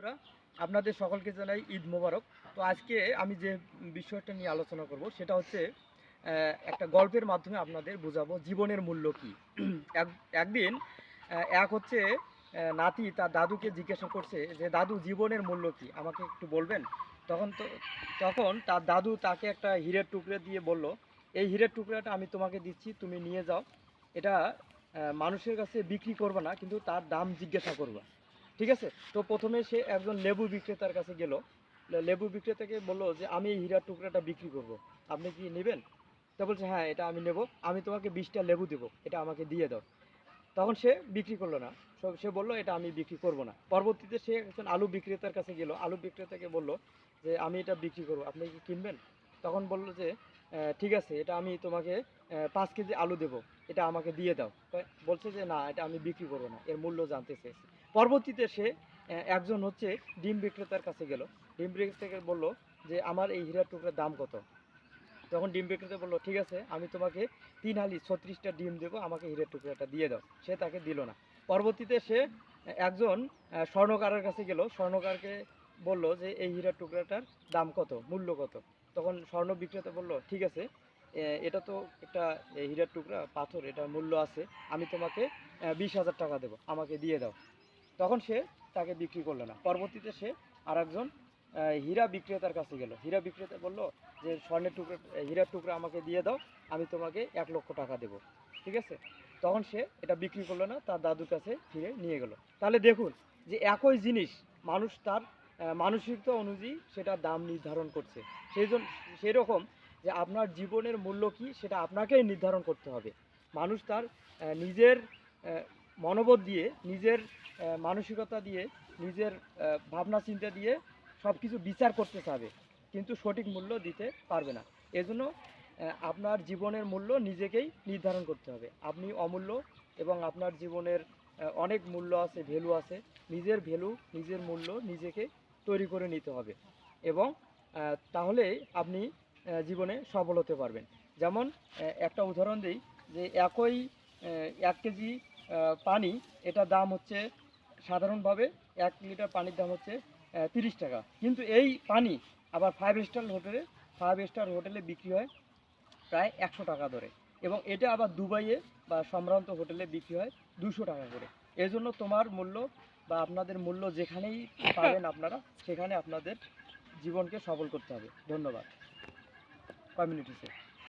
বন্ধুরা, আপনাদের সকলকে জানাই ঈদ মোবারক। তো আজকে আমি যে বিষয়টা নিয়ে আলোচনা করব সেটা হচ্ছে একটা গল্পের মাধ্যমে আপনাদের বোঝাবো জীবনের মূল্য কী। একদিন এক হচ্ছে নাতি তার দাদুকে জিজ্ঞাসা করছে যে দাদু, জীবনের মূল্য কী, আমাকে একটু বলবেন? তখন তার দাদু তাকে একটা হীরের টুকরো দিয়ে বলল, এই হীরের টুকরাটা আমি তোমাকে দিচ্ছি, তুমি নিয়ে যাও। এটা মানুষের কাছে বিক্রি করবে না, কিন্তু তার দাম জিজ্ঞাসা করবা। ঠিক আছে? তো প্রথমে সে একজন লেবু বিক্রেতার কাছে গেল। লেবু বিক্রেতাকে বলল যে আমি এই হীরার টুকরাটা বিক্রি করব, আপনি কি নেবেন? তা বলছে হ্যাঁ, এটা আমি নেব, আমি তোমাকে 20টা লেবু দেবো, এটা আমাকে দিয়ে দাও। তখন সে বিক্রি করলো না। সে বলল এটা আমি বিক্রি করব না। পরবর্তীতে সে একজন আলু বিক্রেতার কাছে গেল। আলু বিক্রেতাকে বলল যে আমি এটা বিক্রি করব, আপনি কি কিনবেন? তখন বলল যে ঠিক আছে, এটা আমি তোমাকে 5 কেজি আলু দেবো, এটা আমাকে দিয়ে দাও। বলছে যে না, এটা আমি বিক্রি করব না, এর মূল্য জানতে চেয়েছি। পরবর্তীতে সে একজন হচ্ছে ডিম বিক্রেতার কাছে গেল। ডিম বিক্রেতাকে বলল যে আমার এই হীরার টুকরার দাম কত? তখন ডিম বিক্রেতা বললো ঠিক আছে, আমি তোমাকে 3 হালি 36টা ডিম দেবো, আমাকে হীরের টুকরাটা দিয়ে দাও। সে তাকে দিল না। পরবর্তীতে সে একজন স্বর্ণকারের কাছে গেল। স্বর্ণকারকে বলল যে এই হীরার টুকরাটার দাম কত, মূল্য কত? তখন স্বর্ণ বিক্রেতা বলল ঠিক আছে, এটা তো একটা হীরার টুকরা, পাথর, এটার মূল্য আছে, আমি তোমাকে 20,000 টাকা দেবো, আমাকে দিয়ে দাও। তখন সে তাকে বিক্রি করলো না। পরবর্তীতে সে আর একজন হীরা বিক্রেতার কাছে গেল। হীরা বিক্রেতা বলল যে স্বর্ণের টুকরা, হীরার টুকরা আমাকে দিয়ে দাও, আমি তোমাকে 1,00,000 টাকা দেবো। ঠিক আছে? তখন সে এটা বিক্রি করলো না, তার দাদুর কাছে ফিরে নিয়ে গেল। তাহলে দেখুন যে একই জিনিস মানুষ তার মানসিকতা অনুযায়ী সেটার দাম নির্ধারণ করছে। সেই রকম যে আপনার জীবনের মূল্য কী সেটা আপনাকেই নির্ধারণ করতে হবে। মানুষ তার নিজের মনোবোধ দিয়ে, নিজের মানসিকতা দিয়ে, নিজের ভাবনা চিন্তা দিয়ে সব কিছু বিচার করতে চাবে, কিন্তু সঠিক মূল্য দিতে পারবে না। এজন্য আপনার জীবনের মূল্য নিজেকেই নির্ধারণ করতে হবে। আপনি অমূল্য এবং আপনার জীবনের অনেক মূল্য আছে, ভ্যালু আছে। নিজের ভ্যালু, নিজের মূল্য নিজেকে তৈরি করে নিতে হবে, এবং তাহলে আপনি জীবনে সফল হতে পারবেন। যেমন একটা উদাহরণ দিই, যে একই 1 কেজি পানি, এটার দাম হচ্ছে সাধারণভাবে 1 লিটার পানির দাম হচ্ছে 30 টাকা, কিন্তু এই পানি আবার ফাইভ স্টার হোটেলে বিক্রি হয় প্রায় 100 টাকা ধরে, এবং এটা আবার দুবাইয়ে বা সম্ভ্রান্ত হোটেলে বিক্রি হয় 200 টাকা করে। এই জন্য তোমার মূল্য বা আপনাদের মূল্য যেখানেই পাবেন আপনারা, সেখানে আপনাদের জীবনকে সফল করতে হবে। ধন্যবাদ। কমিউনিটিতে